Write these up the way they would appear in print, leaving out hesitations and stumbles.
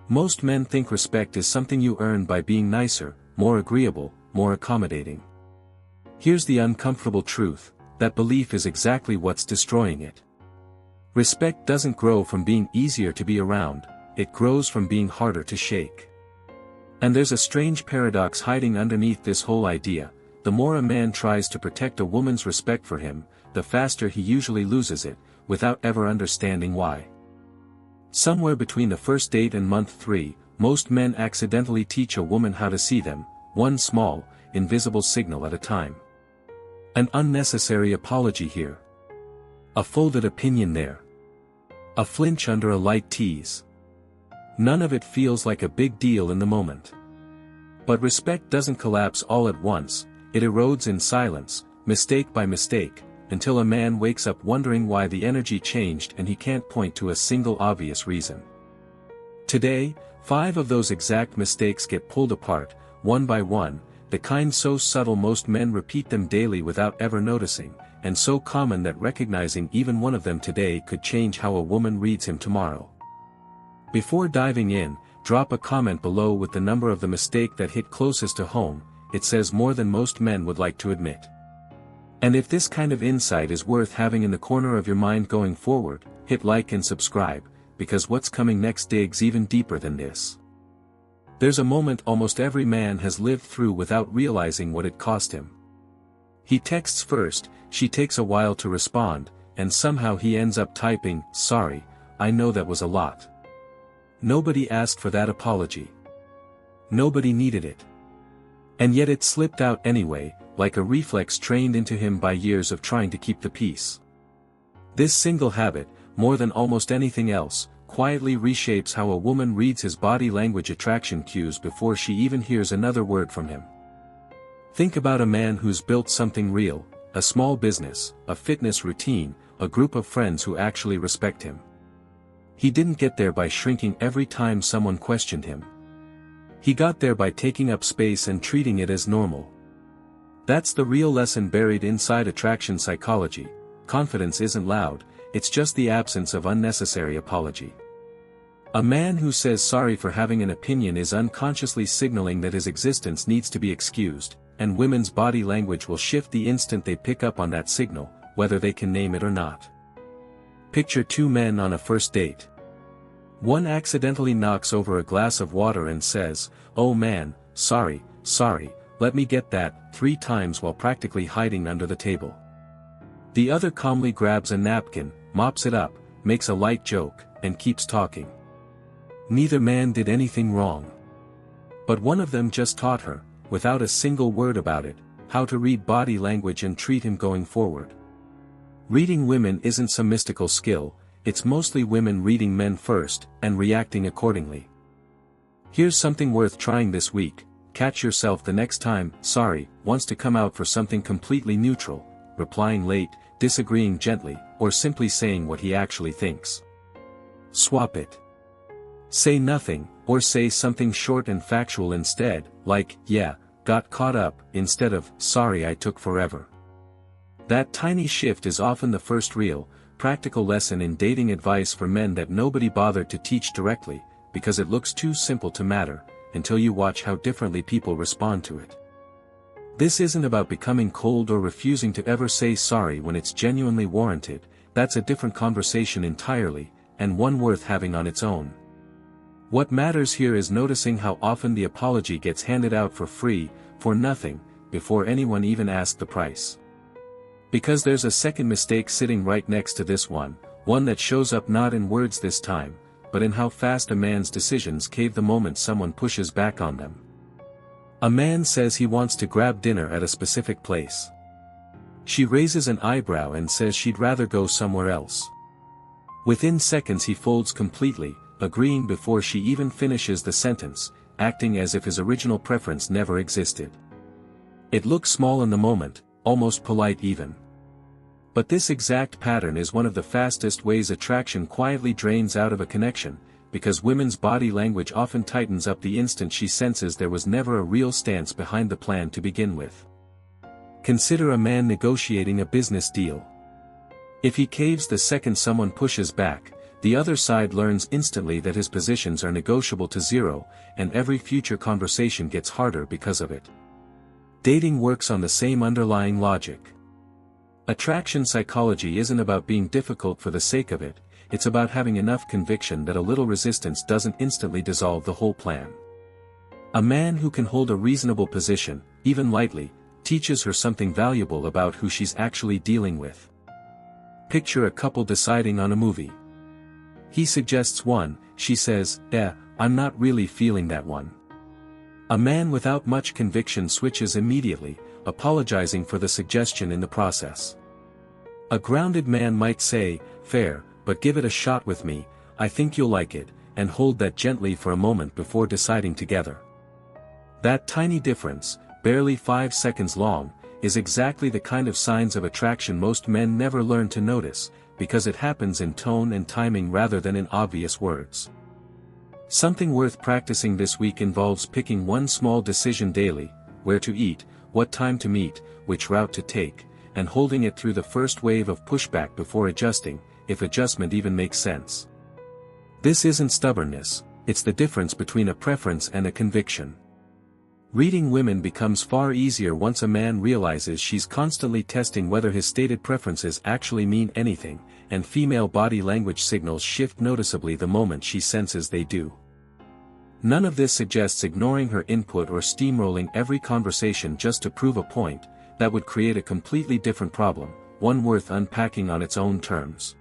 Most men think respect is something you earn by being nicer, more agreeable, more accommodating. Here's the uncomfortable truth, that belief is exactly what's destroying it. Respect doesn't grow from being easier to be around, it grows from being harder to shake. And there's a strange paradox hiding underneath this whole idea: the more a man tries to protect a woman's respect for him, the faster he usually loses it, without ever understanding why. Somewhere between the first date and month 3, most men accidentally teach a woman how to see them, one small, invisible signal at a time. An unnecessary apology here. A folded opinion there. A flinch under a light tease. None of it feels like a big deal in the moment. But respect doesn't collapse all at once, it erodes in silence, mistake by mistake, until a man wakes up wondering why the energy changed and he can't point to a single obvious reason. Today, 5 of those exact mistakes get pulled apart, one by one, the kind so subtle most men repeat them daily without ever noticing, and so common that recognizing even one of them today could change how a woman reads him tomorrow. Before diving in, drop a comment below with the number of the mistake that hit closest to home. It says more than most men would like to admit. And if this kind of insight is worth having in the corner of your mind going forward, hit like and subscribe, because what's coming next digs even deeper than this. There's a moment almost every man has lived through without realizing what it cost him. He texts first, she takes a while to respond, and somehow he ends up typing, "Sorry, I know that was a lot." Nobody asked for that apology. Nobody needed it. And yet it slipped out anyway, like a reflex trained into him by years of trying to keep the peace. This single habit, more than almost anything else, quietly reshapes how a woman reads his body language attraction cues before she even hears another word from him. Think about a man who's built something real, a small business, a fitness routine, a group of friends who actually respect him. He didn't get there by shrinking every time someone questioned him. He got there by taking up space and treating it as normal. That's the real lesson buried inside attraction psychology. Confidence isn't loud, it's just the absence of unnecessary apology. A man who says sorry for having an opinion is unconsciously signaling that his existence needs to be excused, and women's body language will shift the instant they pick up on that signal, whether they can name it or not. Picture 2 men on a first date. One accidentally knocks over a glass of water and says, "Oh man, sorry, let me get that," 3 times while practically hiding under the table. The other calmly grabs a napkin, mops it up, makes a light joke, and keeps talking. Neither man did anything wrong. But one of them just taught her, without a single word about it, how to read body language and treat him going forward. Reading women isn't some mystical skill, it's mostly women reading men first, and reacting accordingly. Here's something worth trying this week: catch yourself the next time "sorry" wants to come out for something completely neutral, replying late, disagreeing gently, or simply saying what he actually thinks. Swap it. Say nothing, or say something short and factual instead, like, "Yeah, got caught up," instead of, "Sorry I took forever." That tiny shift is often the first real, practical lesson in dating advice for men that nobody bothered to teach directly, because it looks too simple to matter, until you watch how differently people respond to it. This isn't about becoming cold or refusing to ever say sorry when it's genuinely warranted. That's a different conversation entirely, and one worth having on its own. What matters here is noticing how often the apology gets handed out for free, for nothing, before anyone even asked the price. Because there's a second mistake sitting right next to this one that shows up not in words this time, but in how fast a man's decisions cave the moment someone pushes back on them. A man says he wants to grab dinner at a specific place. She raises an eyebrow and says she'd rather go somewhere else. Within seconds he folds completely, agreeing before she even finishes the sentence, acting as if his original preference never existed. It looks small in the moment, almost polite even. But this exact pattern is one of the fastest ways attraction quietly drains out of a connection, because women's body language often tightens up the instant she senses there was never a real stance behind the plan to begin with. Consider a man negotiating a business deal. If he caves the second someone pushes back, The other side learns instantly that his positions are negotiable to zero, and every future conversation gets harder because of it. Dating works on the same underlying logic. Attraction psychology isn't about being difficult for the sake of it, it's about having enough conviction that a little resistance doesn't instantly dissolve the whole plan. A man who can hold a reasonable position, even lightly, teaches her something valuable about who she's actually dealing with. Picture a couple deciding on a movie. He suggests one, she says, I'm not really feeling that one. A man without much conviction switches immediately, apologizing for the suggestion in the process. A grounded man might say, fair, but give it a shot with me, I think you'll like it, and hold that gently for a moment before deciding together. That tiny difference, barely 5 seconds long, is exactly the kind of signs of attraction most men never learn to notice, because it happens in tone and timing rather than in obvious words. Something worth practicing this week involves picking one small decision daily: where to eat, what time to meet, which route to take, and holding it through the first wave of pushback before adjusting, if adjustment even makes sense. This isn't stubbornness, it's the difference between a preference and a conviction. Reading women becomes far easier once a man realizes she's constantly testing whether his stated preferences actually mean anything, and female body language signals shift noticeably the moment she senses they do. None of this suggests ignoring her input or steamrolling every conversation just to prove a point. That would create a completely different problem, one worth unpacking on its own terms.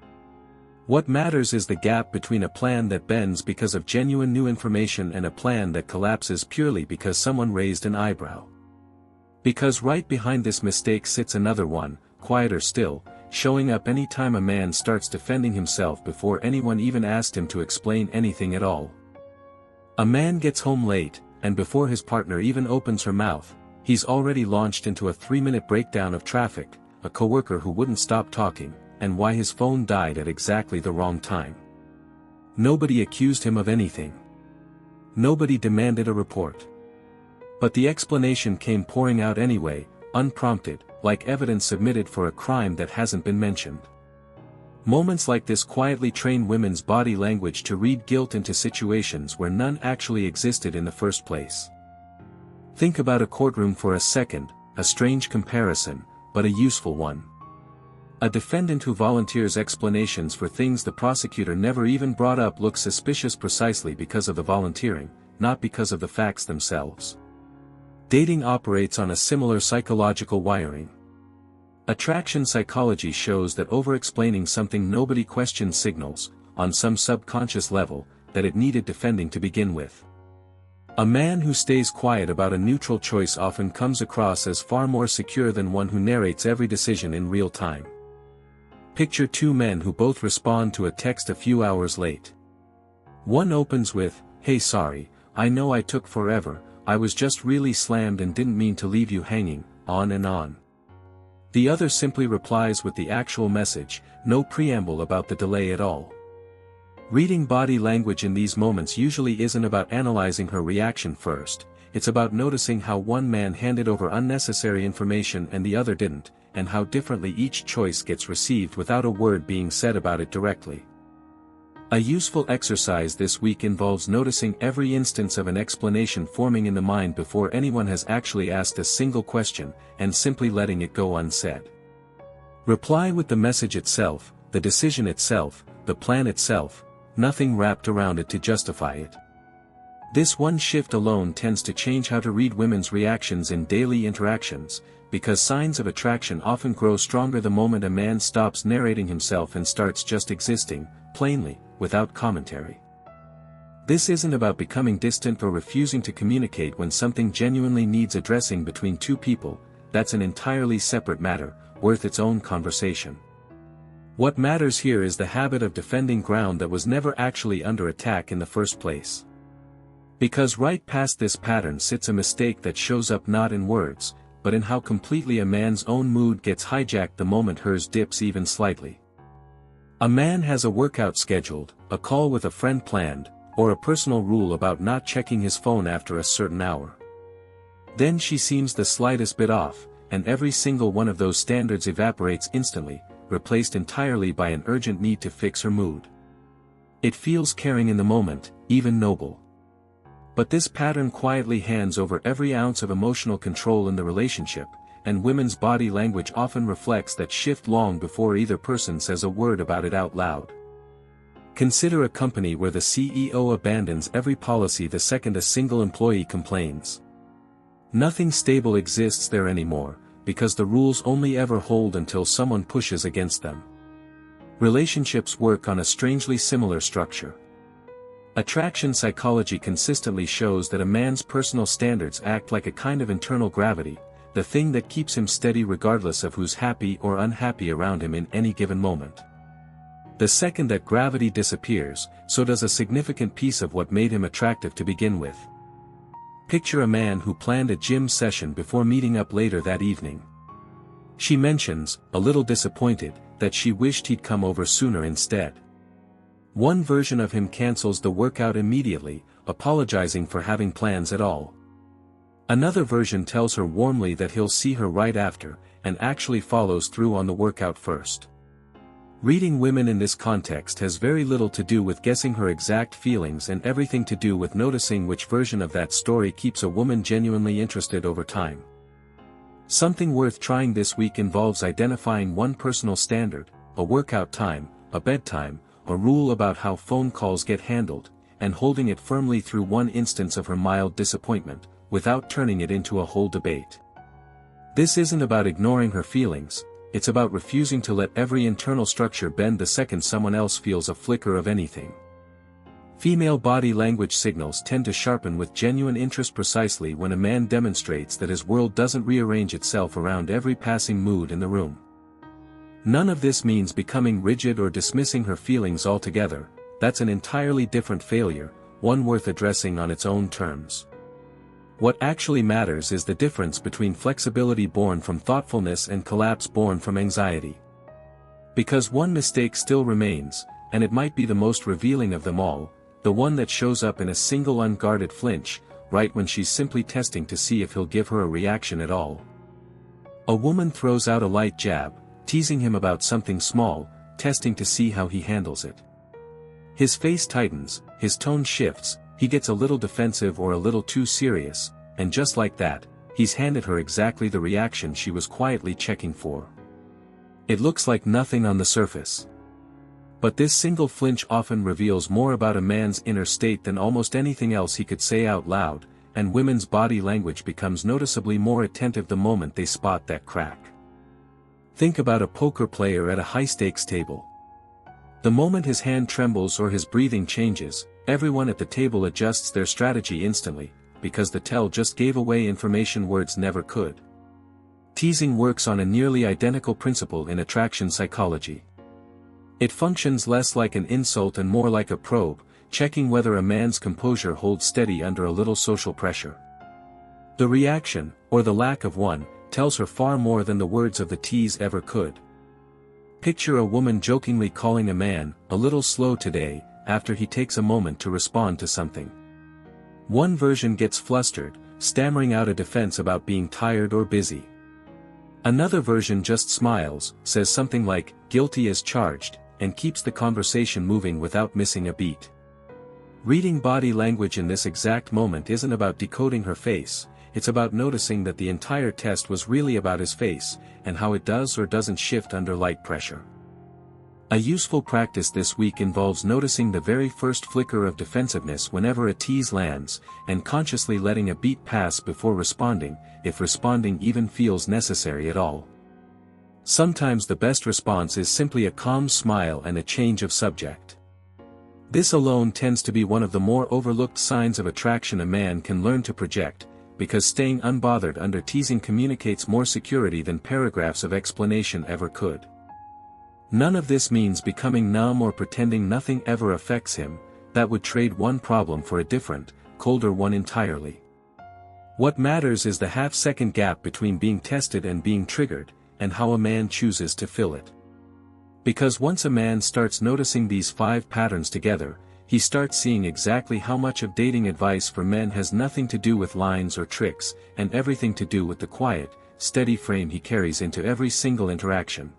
What matters is the gap between a plan that bends because of genuine new information and a plan that collapses purely because someone raised an eyebrow. Because right behind this mistake sits another one, quieter still, showing up any time a man starts defending himself before anyone even asked him to explain anything at all. A man gets home late, and before his partner even opens her mouth, he's already launched into a 3-minute breakdown of traffic, a coworker who wouldn't stop talking, and why his phone died at exactly the wrong time. Nobody accused him of anything. Nobody demanded a report. But the explanation came pouring out anyway, unprompted, like evidence submitted for a crime that hasn't been mentioned. Moments like this quietly train women's body language to read guilt into situations where none actually existed in the first place. Think about a courtroom for a second, a strange comparison, but a useful one. A defendant who volunteers explanations for things the prosecutor never even brought up looks suspicious precisely because of the volunteering, not because of the facts themselves. Dating operates on a similar psychological wiring. Attraction psychology shows that over-explaining something nobody questions signals, on some subconscious level, that it needed defending to begin with. A man who stays quiet about a neutral choice often comes across as far more secure than one who narrates every decision in real time. Picture two men who both respond to a text a few hours late. One opens with, "Hey, sorry, I know I took forever, I was just really slammed and didn't mean to leave you hanging," on and on. The other simply replies with the actual message, no preamble about the delay at all. Reading body language in these moments usually isn't about analyzing her reaction first, it's about noticing how one man handed over unnecessary information and the other didn't, and how differently each choice gets received without a word being said about it directly. A useful exercise this week involves noticing every instance of an explanation forming in the mind before anyone has actually asked a single question, and simply letting it go unsaid. Reply with the message itself, the decision itself, the plan itself, nothing wrapped around it to justify it. This one shift alone tends to change how to read women's reactions in daily interactions, because signs of attraction often grow stronger the moment a man stops narrating himself and starts just existing, plainly, without commentary. This isn't about becoming distant or refusing to communicate when something genuinely needs addressing between two people, that's an entirely separate matter, worth its own conversation. What matters here is the habit of defending ground that was never actually under attack in the first place. Because right past this pattern sits a mistake that shows up not in words, but in how completely a man's own mood gets hijacked the moment hers dips even slightly. A man has a workout scheduled, a call with a friend planned, or a personal rule about not checking his phone after a certain hour. Then she seems the slightest bit off, and every single one of those standards evaporates instantly, replaced entirely by an urgent need to fix her mood. It feels caring in the moment, even noble. But this pattern quietly hands over every ounce of emotional control in the relationship, and women's body language often reflects that shift long before either person says a word about it out loud. Consider a company where the CEO abandons every policy the second a single employee complains. Nothing stable exists there anymore, because the rules only ever hold until someone pushes against them. Relationships work on a strangely similar structure. Attraction psychology consistently shows that a man's personal standards act like a kind of internal gravity, the thing that keeps him steady regardless of who's happy or unhappy around him in any given moment. The second that gravity disappears, so does a significant piece of what made him attractive to begin with. Picture a man who planned a gym session before meeting up later that evening. She mentions, a little disappointed, that she wished he'd come over sooner instead. One version of him cancels the workout immediately, apologizing for having plans at all. Another version tells her warmly that he'll see her right after, and actually follows through on the workout first. Reading women in this context has very little to do with guessing her exact feelings and everything to do with noticing which version of that story keeps a woman genuinely interested over time. Something worth trying this week involves identifying one personal standard, a workout time, a bedtime, a rule about how phone calls get handled, and holding it firmly through one instance of her mild disappointment, without turning it into a whole debate. This isn't about ignoring her feelings, it's about refusing to let every internal structure bend the second someone else feels a flicker of anything. Female body language signals tend to sharpen with genuine interest precisely when a man demonstrates that his world doesn't rearrange itself around every passing mood in the room. None of this means becoming rigid or dismissing her feelings altogether, that's an entirely different failure, one worth addressing on its own terms. What actually matters is the difference between flexibility born from thoughtfulness and collapse born from anxiety. Because one mistake still remains, and it might be the most revealing of them all, the one that shows up in a single unguarded flinch, right when she's simply testing to see if he'll give her a reaction at all. A woman throws out a light jab, teasing him about something small, testing to see how he handles it. His face tightens, his tone shifts, he gets a little defensive or a little too serious, and just like that, he's handed her exactly the reaction she was quietly checking for. It looks like nothing on the surface. But this single flinch often reveals more about a man's inner state than almost anything else he could say out loud, and women's body language becomes noticeably more attentive the moment they spot that crack. Think about a poker player at a high-stakes table. The moment his hand trembles or his breathing changes, everyone at the table adjusts their strategy instantly, because the tell just gave away information words never could. Teasing works on a nearly identical principle in attraction psychology. It functions less like an insult and more like a probe, checking whether a man's composure holds steady under a little social pressure. The reaction, or the lack of one, tells her far more than the words of the tease ever could. Picture a woman jokingly calling a man, a little slow today, after he takes a moment to respond to something. One version gets flustered, stammering out a defense about being tired or busy. Another version just smiles, says something like, "Guilty as charged," and keeps the conversation moving without missing a beat. Reading body language in this exact moment isn't about decoding her face, it's about noticing that the entire test was really about his face, and how it does or doesn't shift under light pressure. A useful practice this week involves noticing the very first flicker of defensiveness whenever a tease lands, and consciously letting a beat pass before responding, if responding even feels necessary at all. Sometimes the best response is simply a calm smile and a change of subject. This alone tends to be one of the more overlooked signs of attraction a man can learn to project, because staying unbothered under teasing communicates more security than paragraphs of explanation ever could. None of this means becoming numb or pretending nothing ever affects him, that would trade one problem for a different, colder one entirely. What matters is the half-second gap between being tested and being triggered, and how a man chooses to fill it. Because once a man starts noticing these 5 patterns together, he starts seeing exactly how much of dating advice for men has nothing to do with lines or tricks, and everything to do with the quiet, steady frame he carries into every single interaction.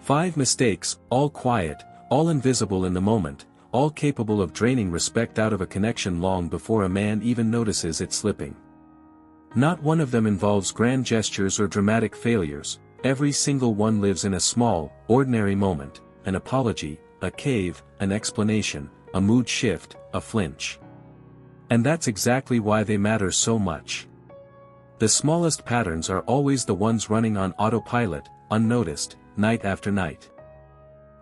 5 mistakes, all quiet, all invisible in the moment, all capable of draining respect out of a connection long before a man even notices it slipping. Not one of them involves grand gestures or dramatic failures, every single one lives in a small, ordinary moment, an apology, a cave, an explanation, a mood shift, a flinch. And that's exactly why they matter so much. The smallest patterns are always the ones running on autopilot, unnoticed, night after night.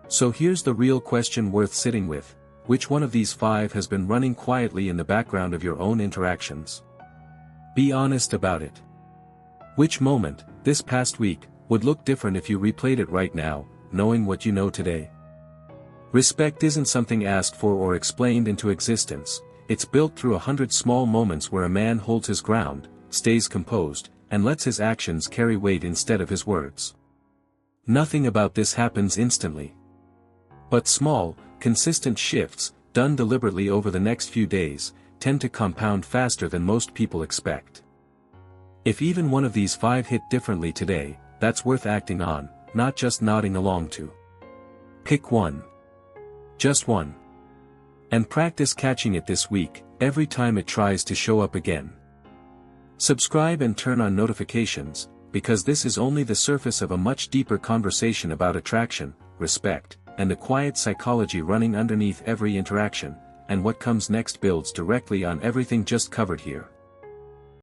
So here's the real question worth sitting with: which one of these 5 has been running quietly in the background of your own interactions? Be honest about it. Which moment, this past week, would look different if you replayed it right now, knowing what you know today? Respect isn't something asked for or explained into existence, it's built through 100 small moments where a man holds his ground, stays composed, and lets his actions carry weight instead of his words. Nothing about this happens instantly. But small, consistent shifts, done deliberately over the next few days, tend to compound faster than most people expect. If even one of these 5 hit differently today, that's worth acting on, not just nodding along to. Pick one. Just one. And practice catching it this week, every time it tries to show up again. Subscribe and turn on notifications, because this is only the surface of a much deeper conversation about attraction, respect, and the quiet psychology running underneath every interaction, and what comes next builds directly on everything just covered here.